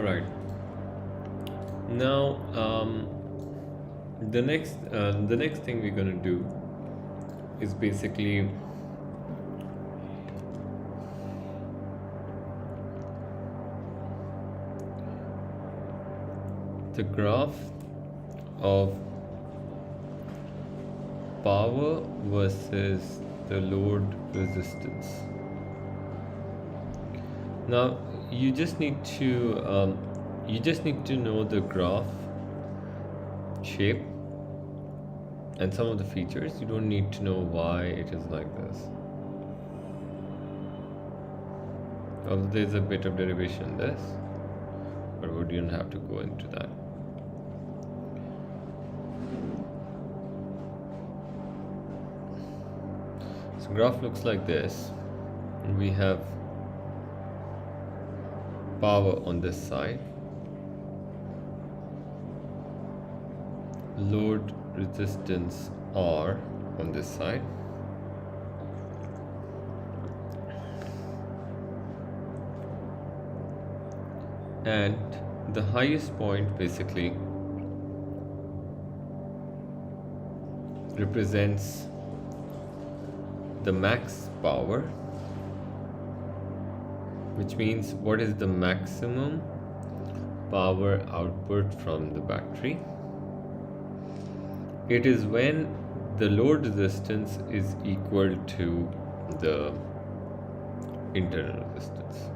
right. Now, the next thing we're gonna do is basically the graph of power versus the load resistance. Now, you just need to know the graph shape and some of the features. You don't need to know why it is like this. Although there's a bit of derivation in this, but we don't have to go into that. So graph looks like this, and we have power on this side, load resistance R on this side, and the highest point basically represents the max power, which means what is the maximum power output from the battery. It is when the load resistance is equal to the internal resistance.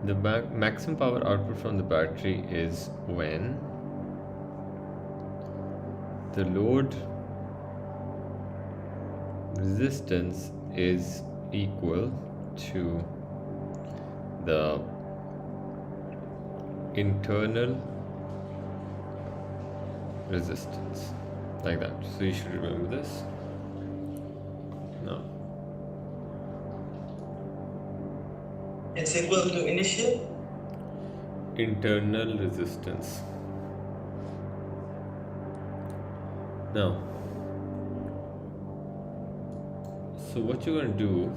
The maximum power output from the battery is when the load resistance is equal to the internal resistance, like that. So you should remember this. Now, it's equal to initial internal resistance. Now, so what you're going to do,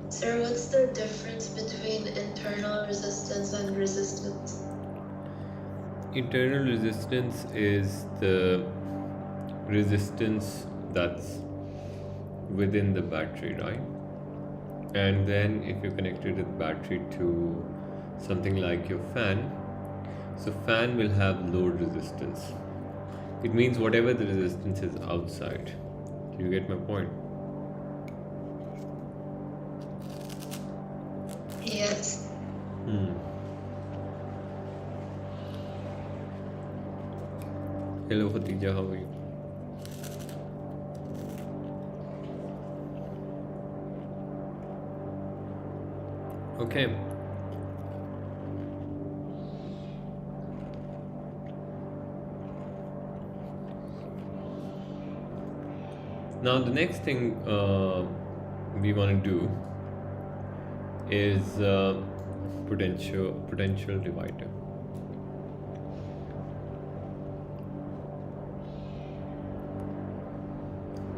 Sir, what's the difference between internal resistance and resistance? internal resistance is the resistance that's within the battery, right? And then if you connected the battery to something like your fan, so fan will have load resistance. It means whatever the resistance is outside. Do you get my point? Yes. Hello Khatija, how are you? Okay. Now the next thing we want to do is potential divider.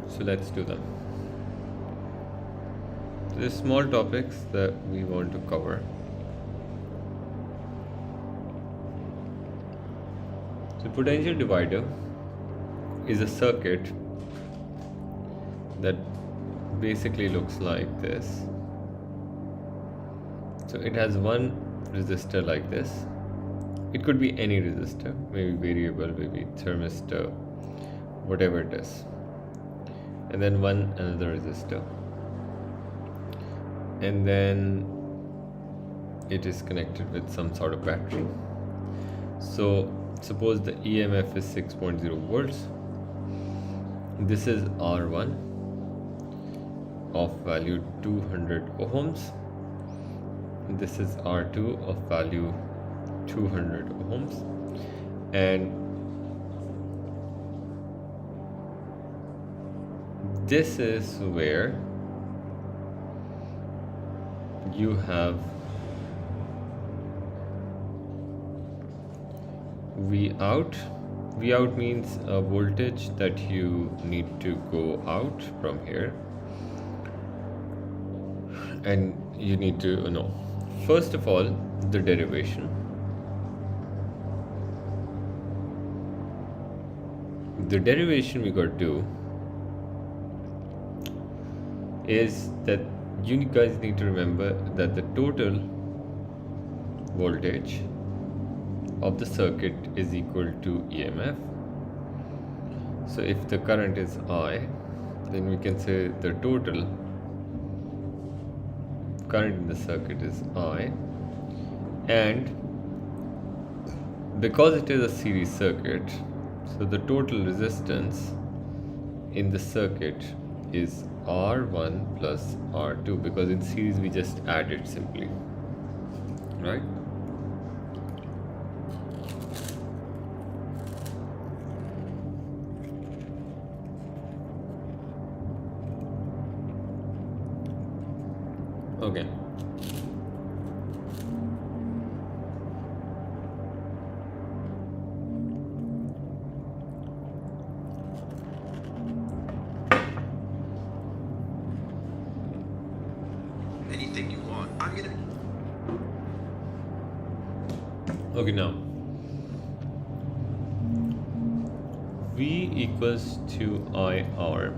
So let's do them. There's small topics that we want to cover. So potential divider is a circuit that basically looks like this. So it has one resistor like this. It could be any resistor, maybe variable, maybe thermistor, whatever it is. And then another resistor. and then it is connected with some sort of battery. So suppose the EMF is 6.0 volts. This is R1 of value 200 ohms. This is R2 of value 200 ohms, and this is where you have V out. V out means a voltage that you need to go out from here, and you need to know first of all the derivation. The derivation we got to do is that you guys need to remember that the total voltage of the circuit is equal to EMF. So if the current is I, then we can say the total current in the circuit is I, and because it is a series circuit, so the total resistance in the circuit is R1 plus R2, because in series we just add it simply, right? Okay. Anything you want. I'm gonna. Okay, now V equals to IR,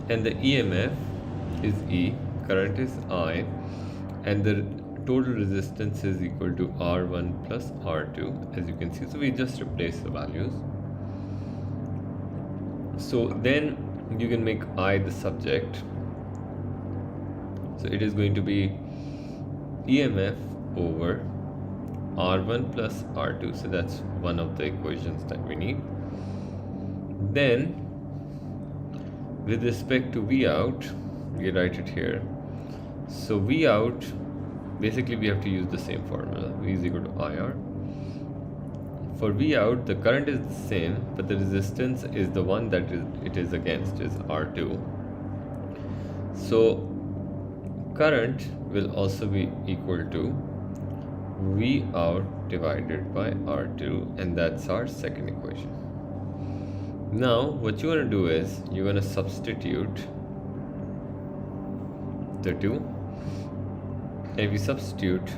and the EMF is E, current is I, and the total resistance is equal to R1 plus R2, as you can see. So we just replace the values. So then you can make I the subject. So it is going to be EMF over R1 plus R2. So that's one of the equations that we need. Then with respect to V out, we write it here. So V out, basically we have to use the same formula. V is equal to IR. For V out, the current is the same, but the resistance is the one that it is against, is R2. So current will also be equal to V out divided by R2, and that's our second equation. Now what you want to do is you're going to substitute the two, and if you substitute,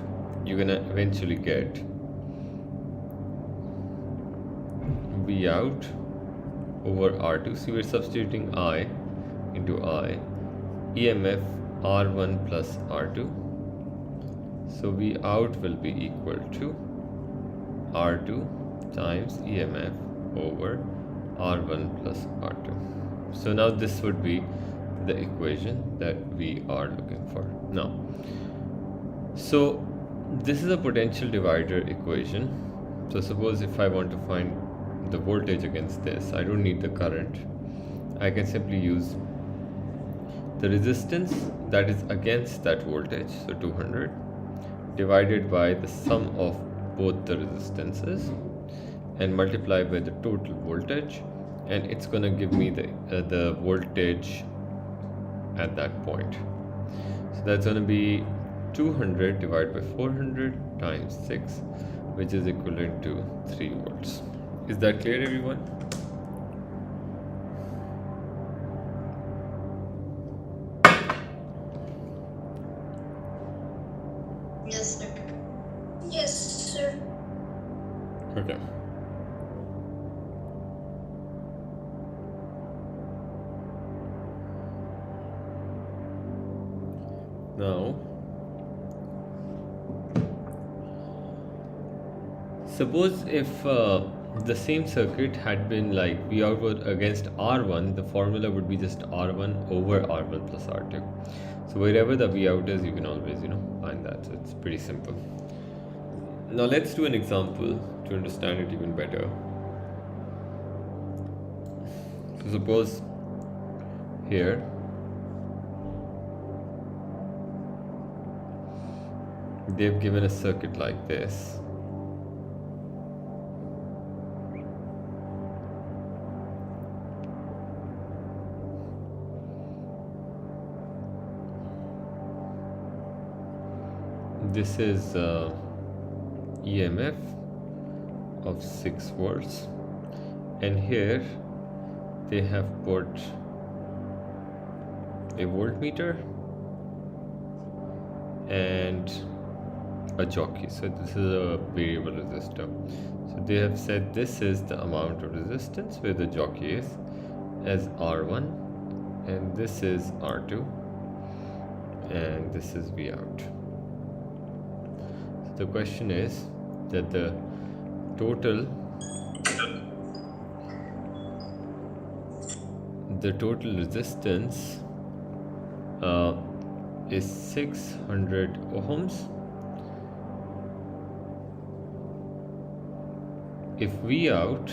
you're going to eventually get V out over R2. So we're substituting I into I, EMF R1 plus R2. So V out will be equal to R2 times EMF over R1 plus R2. So now this would be the equation that we are looking for now. So this is a potential divider equation. So suppose if I want to find the voltage against this, I don't need the current. I can simply use the resistance that is against that voltage, so 200, divided by the sum of both the resistances and multiply by the total voltage, and it's going to give me the voltage at that point. So that's going to be 200 divided by 400 times 6, which is equivalent to 3 volts. Is that clear, everyone? Yes, sir. Yes, sir. Okay. Now, suppose if the same circuit had been like V out was against R1, the formula would be just R1 over R1 plus R2. So wherever the V out is, you can always, find that. So it's pretty simple. Now let's do an example to understand it even better. So suppose here they've given a circuit like this. This is EMF of 6 volts, and here they have put a voltmeter and a jockey. So this is a variable resistor. So they have said this is the amount of resistance where the jockey is as R1, and this is R2, and this is V out. So the question is that the total resistance is 600 ohms. If V out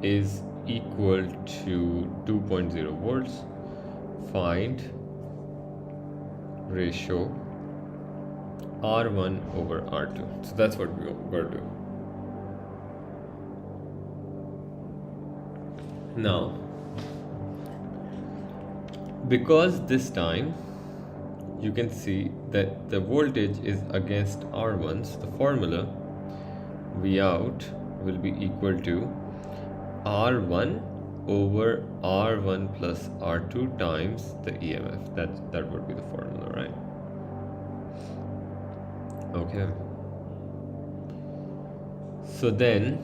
is equal to 2.0 volts, find ratio R1 over R2. So that's what we're going to do. Now, because this time you can see that the voltage is against R1, so the formula V out will be equal to R1 over R1 plus R2 times the EMF. That would be the formula, right? Okay. So then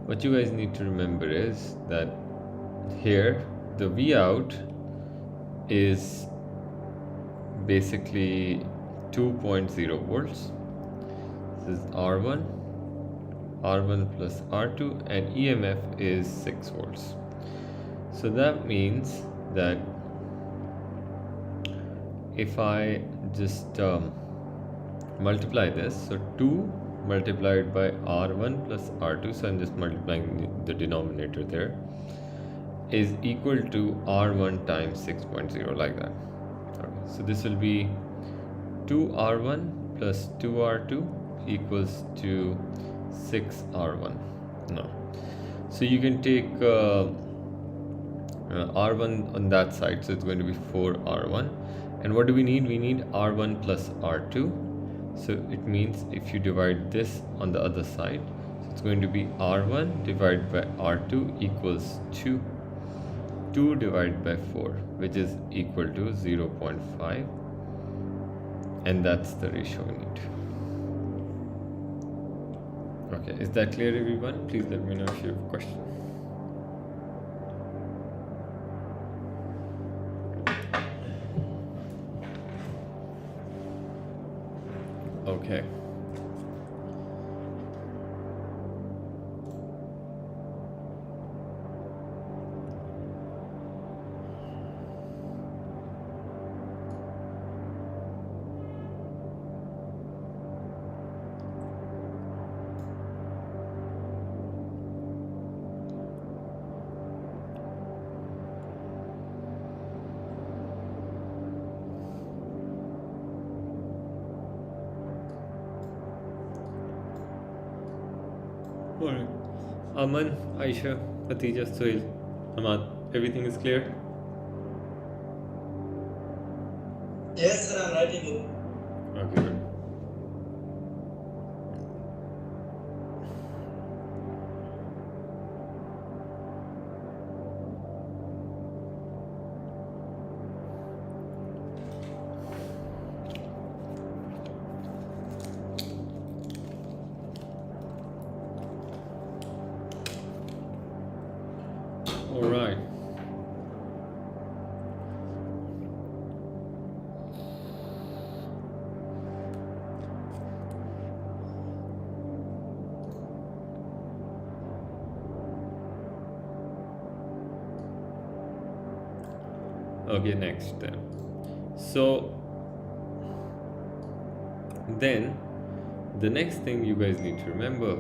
what you guys need to remember is that here the V out is basically 2.0 volts. This is R1 plus R2, and EMF is 6 volts. So that means that if I just multiply this, so 2 multiplied by R1 plus R2, so I'm just multiplying the denominator there, is equal to R1 times 6.0, like that. Okay. So this will be 2R1 plus 2R2 equals to 6R1. No. So you can take R1 on that side, so it's going to be 4R1. And what do we need? We need R1 plus R2. So it means if you divide this on the other side, so it's going to be R1 divided by R2 equals 2. 2 divided by 4, which is equal to 0.5, and that's the ratio we need. Okay, is that clear, everyone? Please let me know if you have a question. Okay. Alright. Aman, Aisha, Khatija, Sohail, Hamad, everything is clear? Yes, sir, I'm writing it. Okay, good. All right. Okay, next then. So then the next thing you guys need to remember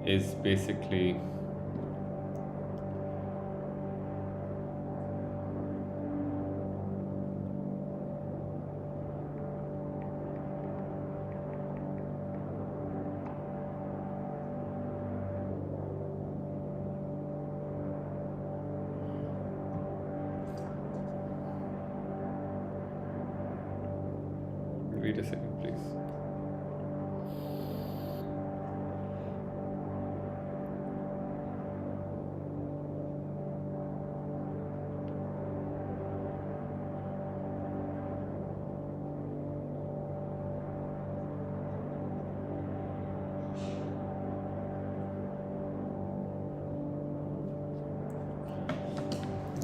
is basically wait a second, please.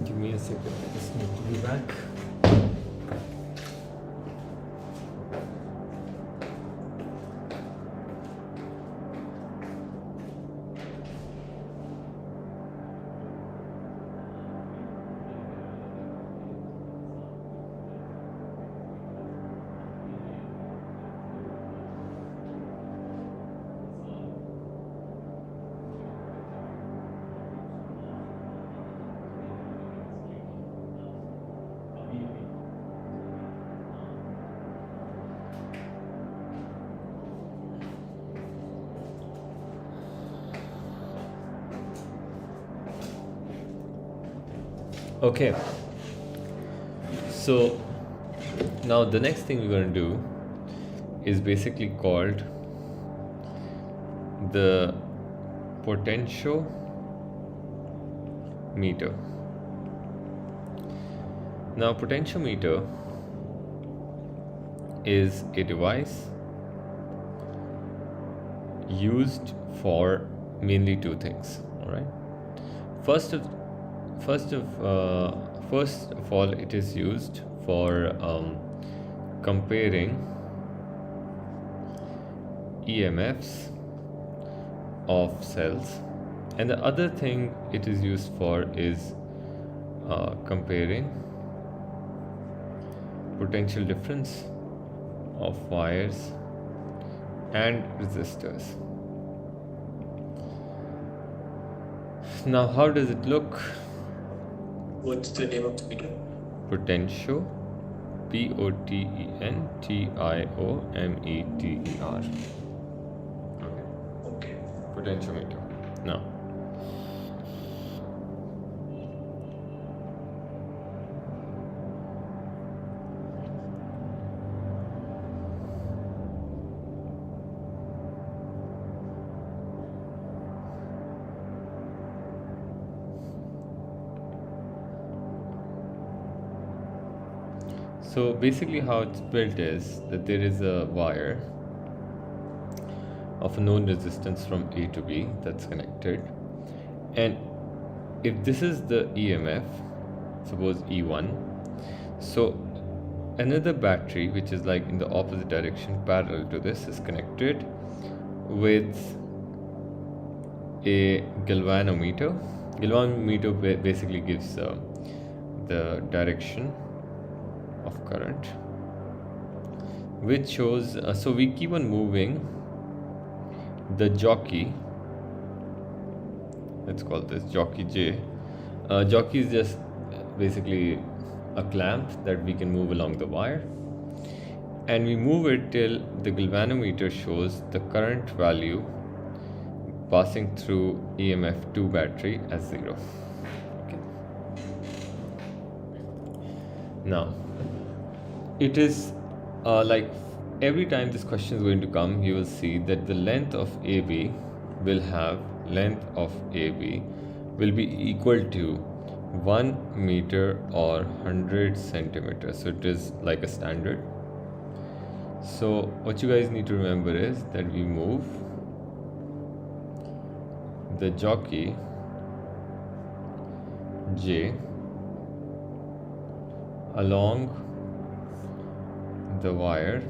Give me a second, I just need to be back. Okay, so now the next thing we're going to do is basically called the potentiometer. Now potentiometer is a device used for mainly two things. All right, first of all, it is used for comparing EMFs of cells, and the other thing it is used for is comparing potential difference of wires and resistors. Now, how does it look? What's the name of the meter? Potentio, Potentiometer. Okay. Okay. Potentiometer. Now, so basically how it's built is that there is a wire of a known resistance from A to B that's connected, and if this is the EMF, suppose E1, so another battery which is like in the opposite direction parallel to this is connected with a galvanometer. Galvanometer basically gives the direction of current, which shows so we keep on moving the jockey, let's call this jockey J. Jockey is just basically a clamp that we can move along the wire, and we move it till the galvanometer shows the current value passing through EMF2 battery as 0. Okay. Now it is like every time this question is going to come, you will see that the length of AB will be equal to 1 meter or 100 centimeters. So it is like a standard. So what you guys need to remember is that we move the jockey J along the wire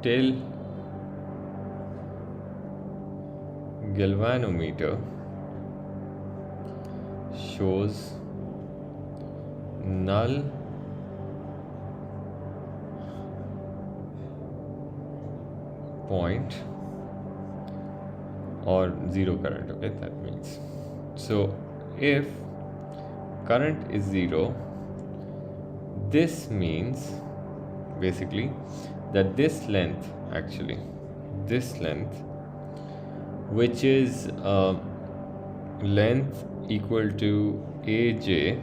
till galvanometer shows null point or zero current. Okay, that means, so if current is zero, this means basically that this length, actually this length, which is length equal to AJ,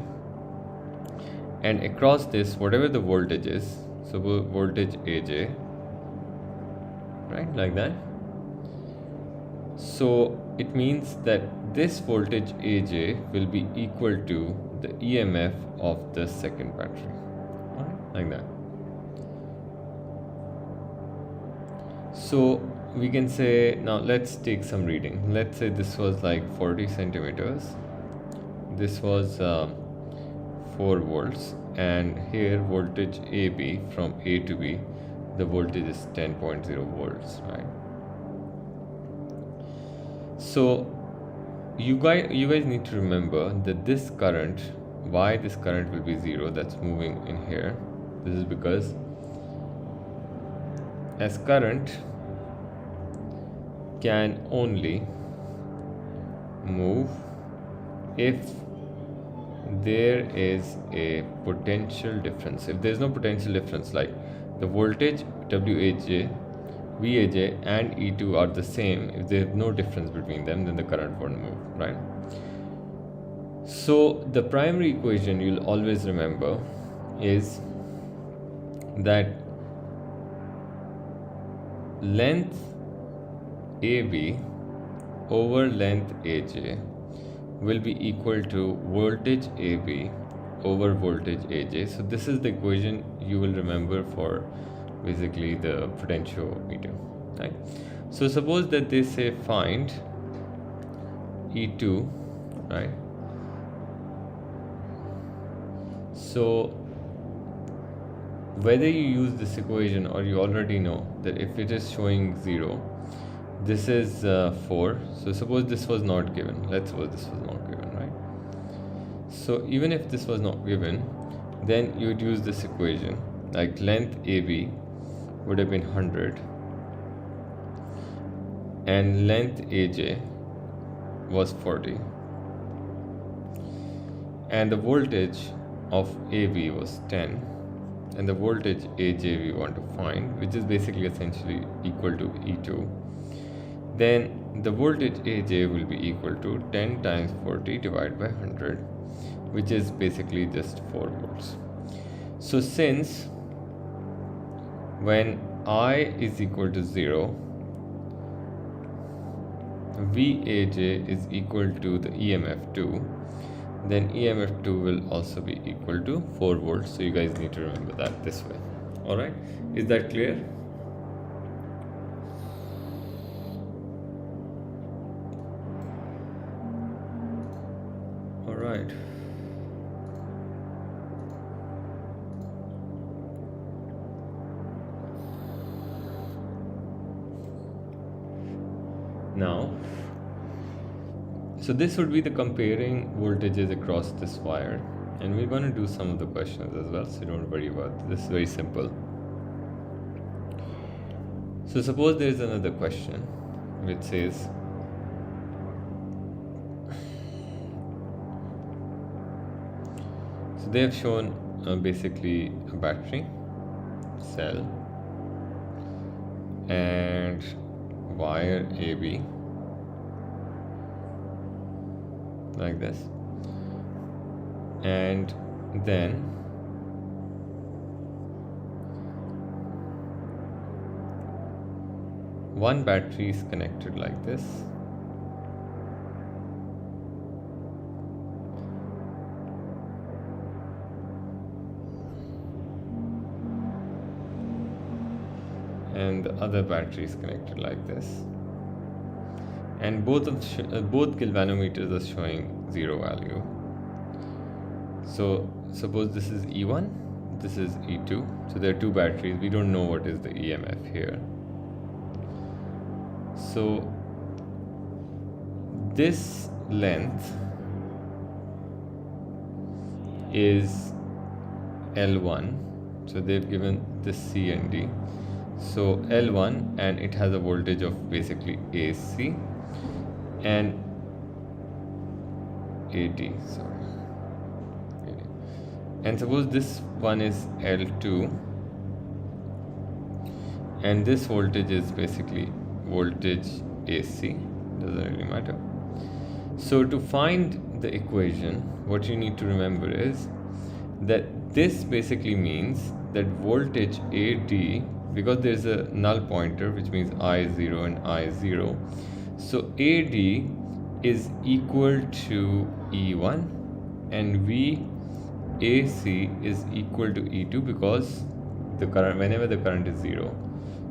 and across this whatever the voltage is, so voltage AJ, right, like that. So it means that this voltage AJ will be equal to the EMF of the second battery, right, like that. So we can say, now let's take some reading. Let's say this was like 40 centimeters, this was 4 volts, and here voltage AB from A to B, the voltage is 10.0 volts, right? So you guys need to remember that this current, why this current will be zero, that's moving in here, this is because as current can only move if there is a potential difference. If there is no potential difference, like the voltage WAJ, VAJ and E2 are the same, if there is no difference between them, then the current won't move, right? So the primary equation you'll always remember is that length AB over length AJ will be equal to voltage AB over voltage AJ. So this is the equation you will remember for basically the potentiometer, right? So suppose that they say find E2, right? So whether you use this equation or you already know that if it is showing 0, this is 4. So suppose this was not given, let's suppose this was not given, right? So even if this was not given, then you would use this equation, like length AB would have been 100 and length AJ was 40 and the voltage of AB was 10 and the voltage AJ we want to find, which is basically essentially equal to E2, then the voltage AJ will be equal to 10 times 40 divided by 100, which is basically just 4 volts. So since when I is equal to 0, VAJ is equal to the EMF2, then EMF2 will also be equal to 4 volts. So you guys need to remember that this way. Alright, is that clear? Alright. Now, so this would be the comparing voltages across this wire, and we're going to do some of the questions as well, so don't worry about it. This is very simple. So suppose there is another question which says so they have shown basically a battery cell and wire AB like this, and then one battery is connected like this, and the other battery is connected like this, and both galvanometers are showing 0 value. So suppose this is E1, this is E2, so there are two batteries, we don't know what is the EMF here. So this length is L1. So they've given this C and D. So L1, and it has a voltage of basically AC and AD. Sorry. AD. And suppose this one is L2, and this voltage is basically voltage AC, doesn't really matter. So to find the equation, what you need to remember is that this basically means that voltage AD, because there's a null pointer, which means I0 and I0, so AD is equal to E1 and VAC is equal to E2, because the current, whenever the current is 0,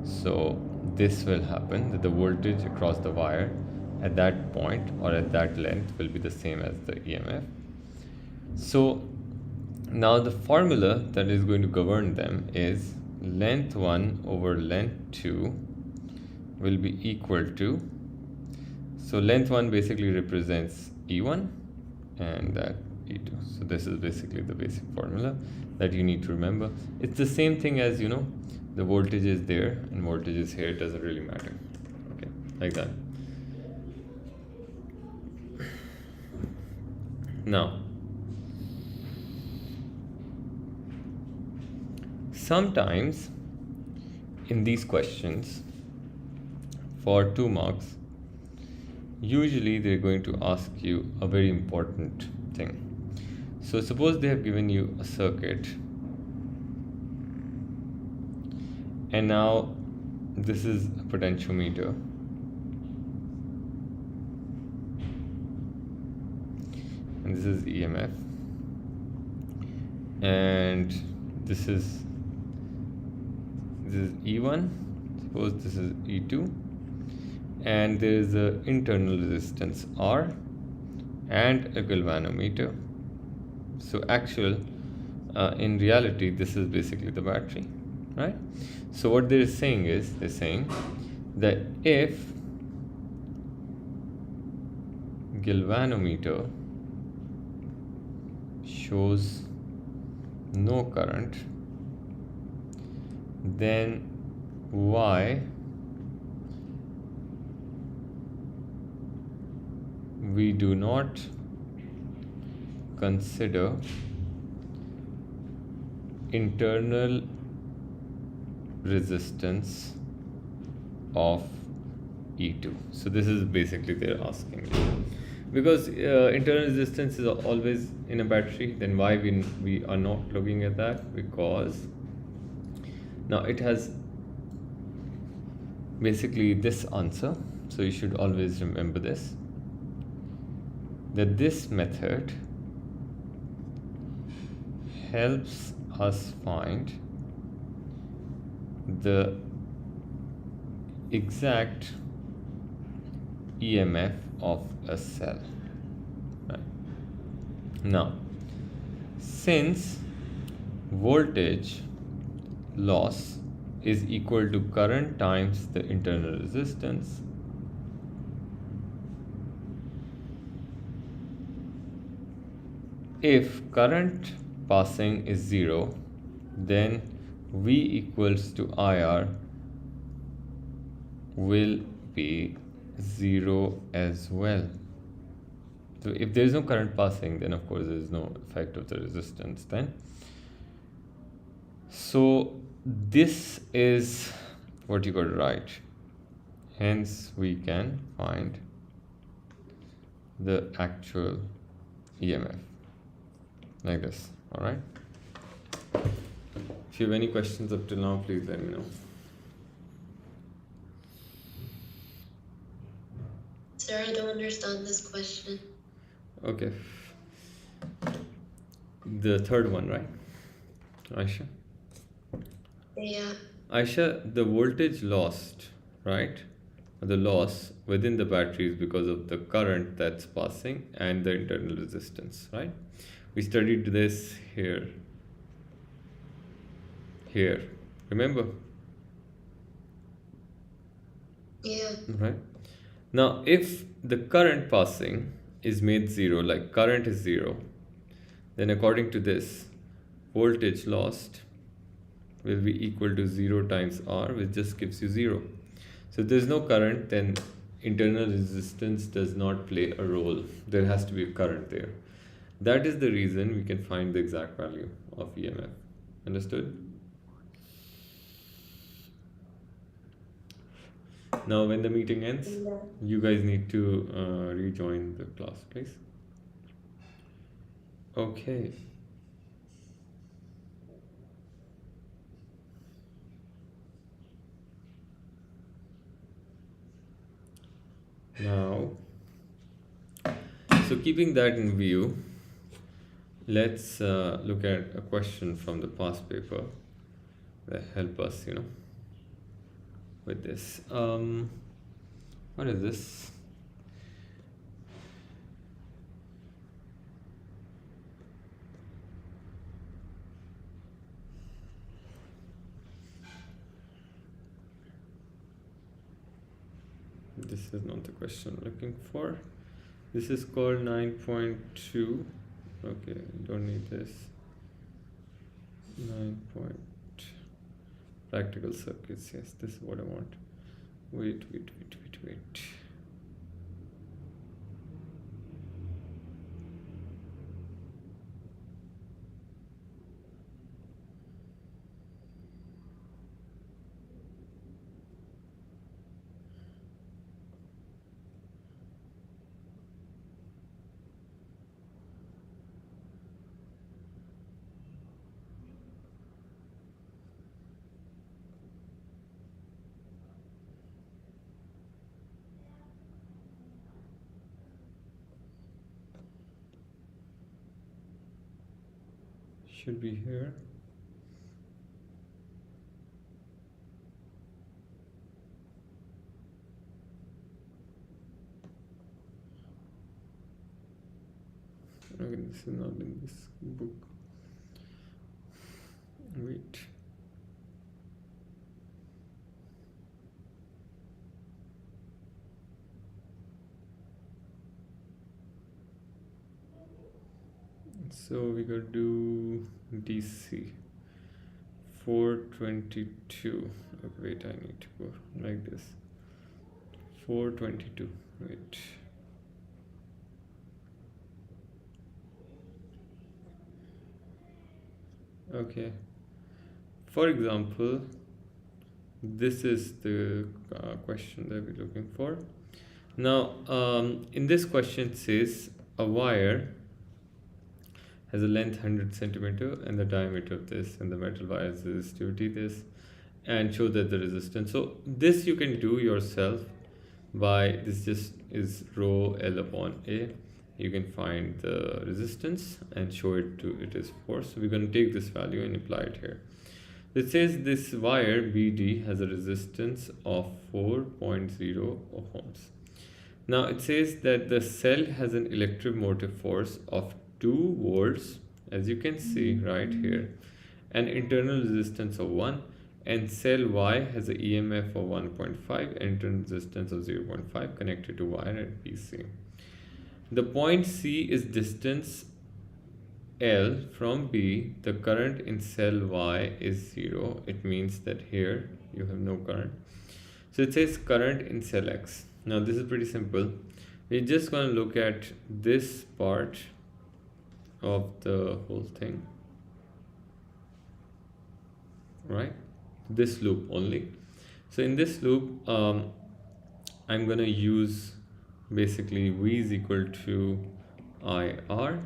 so this will happen, that the voltage across the wire at that point or at that length will be the same as the EMF. So now the formula that is going to govern them is length 1 over length 2 will be equal to, so length 1 basically represents E1 and that E2. So this is basically the basic formula that you need to remember. It's the same thing as, you know, the voltage is there and voltage is here, it doesn't really matter. Okay, like that. Now, sometimes in these questions for 2 marks, usually they're going to ask you a very important thing. So suppose they have given you a circuit, and now this is a potentiometer, and this is EMF, and this is E1, suppose this is E2, and there is an internal resistance R and a galvanometer. So in reality, this is basically the battery, right? So what they're saying is, they're saying that if galvanometer shows no current, then why we do not consider internal resistance of E2. So this is basically they're asking you, because internal resistance is always in a battery, then why we are not looking at that? Because now it has basically this answer, so you should always remember this, that this method helps us find the exact EMF of a cell. Right. Now, since voltage loss is equal to current times the internal resistance, if current passing is 0, then V equals to IR will be 0 as well. So if there is no current passing, then of course there is no effect of the resistance then. So this is what you got to write. Hence we can find the actual EMF like this. All right. If you have any questions up till now, please let me know. Sir, I don't understand this question. Okay. The third one, right? Aisha? Yeah. Aisha, the voltage lost, right? The loss within the battery is because of the current that's passing and the internal resistance, right? We studied this here. Remember? Yeah. Right. Now, if the current passing is made 0, like current is 0, then according to this, voltage lost will be equal to 0 times R, which just gives you 0. So if there's no current, then internal resistance does not play a role. There has to be a current there. That is the reason we can find the exact value of EMF. Understood? Now when the meeting ends, you guys need to rejoin the class, please. Okay. Now, so keeping that in view, let's look at a question from the past paper that help us, with this. What is this? This is not the question I'm looking for. This is called 9.2. Okay, don't need this. 9. Practical circuits. Yes, this is what I want. Wait. Should be here. Okay, this is not in this book. Wait. So we gotta do DC 422. Okay, wait, I need to go like this. 422. Wait. Okay. For example, this is the question that we're looking for. Now, in this question, it says a wire has a length 100 centimeter and the diameter of this, and the metal wire has resistivity this, and show that the resistance. So this you can do yourself by, this just is rho L upon A. You can find the resistance and show it to it is 4. So we're going to take this value and apply it here. It says this wire BD has a resistance of 4.0 ohms. Now it says that the cell has an electromotive force of 2 volts, as you can see right here, an internal resistance of 1, and cell Y has an EMF of 1.5 and internal resistance of 0.5 connected to wire at BC. The point C is distance L from B. The current in cell Y is 0. It means that here you have no current. So it says current in cell X. Now this is pretty simple. We're just going to look at this part of the whole thing, right? This loop only. So in this loop, I'm going to use basically V is equal to IR.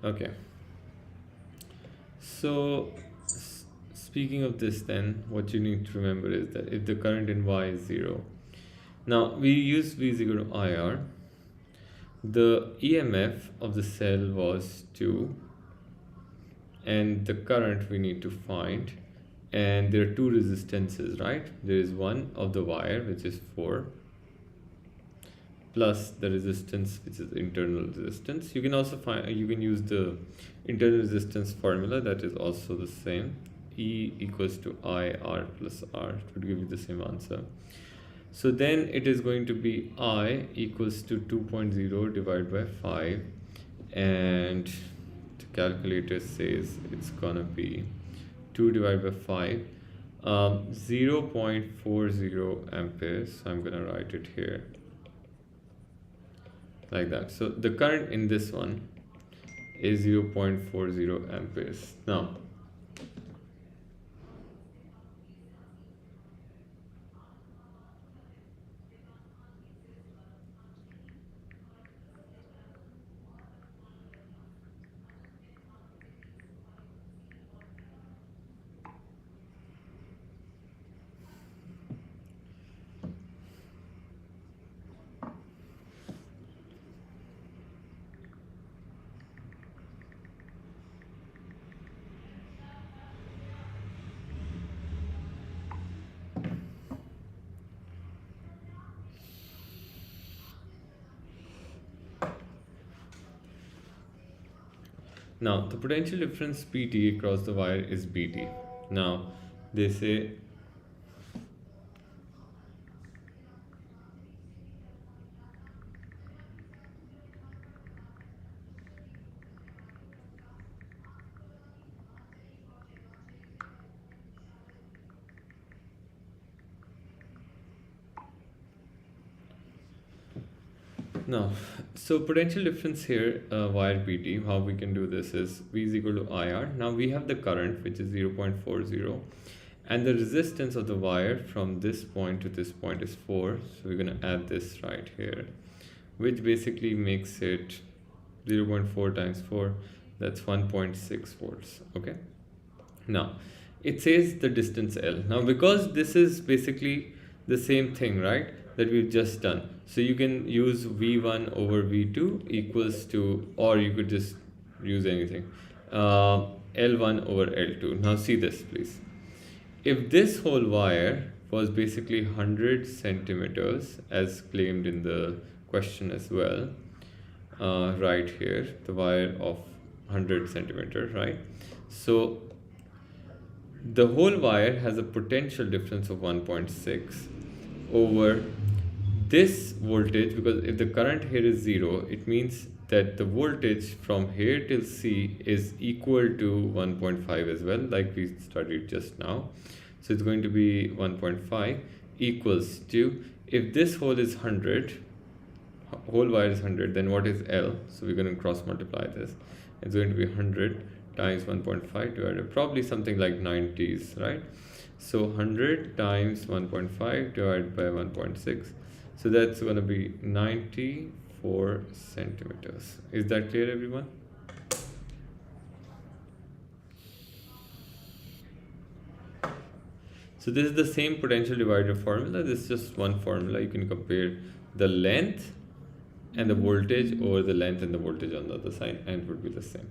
Okay. So speaking of this, then what you need to remember is that if the current in Y is 0, now we use V is equal to IR. The EMF of the cell was 2, and the current we need to find, and there are two resistances, right? There is one of the wire, which is 4, plus the resistance, which is internal resistance. You can also find, you can use the internal resistance formula, that is also the same. E equals to IR plus R, it would give you the same answer. So then it is going to be I equals to 2.0 divided by 5, and the calculator says it's gonna be 2 divided by 5, 0.40 amperes. So I'm gonna write it here like that. So the current in this one is 0.40 amperes. Now the potential difference PT across the wire is BT. Now they say now, so potential difference here, wire PT, how we can do this is V is equal to IR. Now we have the current, which is 0.40, and the resistance of the wire from this point to this point is 4. So we're going to add this right here, which basically makes it 0.4 times 4, that's 1.6 volts. Okay. Now it says the distance L. Now because this is basically the same thing, right, that we've just done, so you can use V1 over V2 equals to, or you could just use anything, L1 over L2. Now see this please. If this whole wire was basically 100 centimeters as claimed in the question as well, right here, the wire of 100 centimeters, right? So the whole wire has a potential difference of 1.6 over this voltage, because if the current here is 0, it means that the voltage from here till C is equal to 1.5 as well, like we studied just now. So it's going to be 1.5 equals to, if this whole is 100, whole wire is 100, then what is L? So we're going to cross multiply this. It's going to be 100 times 1.5 divided, probably something like 90s, right? So 100 times 1.5 divided by 1.6. So that's going to be 94 centimeters. Is that clear, everyone? So this is the same potential divider formula. This is just one formula. You can compare the length and the voltage over the length and the voltage on the other side, and it would be the same.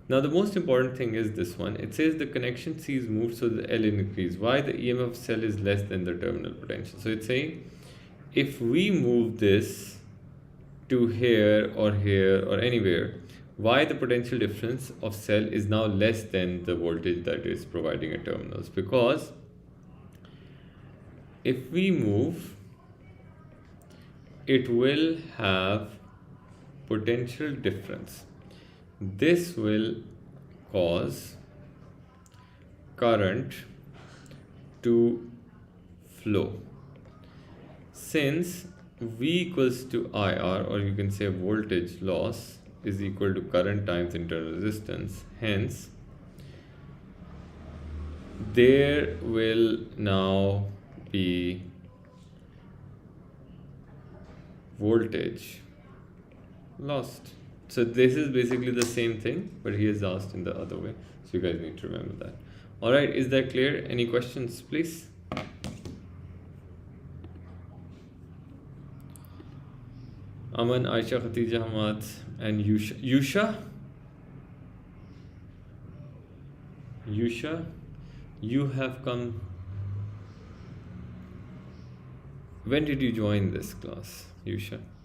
Now the most important thing is this one. It says the connection C is moved so the L increase. Why? The EMF cell is less than the terminal potential. So it's saying if we move this to here or anywhere, why the potential difference of cell is now less than the voltage that is providing at terminals? Because if we move, it will have potential difference. This will cause current to flow. Since V equals to IR, or you can say voltage loss, is equal to current times internal resistance, hence there will now be voltage lost. So this is basically the same thing, but he is asked in the other way. So you guys need to remember that. All right, is that clear? Any questions, please? Aman, Aisha, Khatija, Hamad, and Yusha. Yusha, you have come. When did you join this class, Yusha?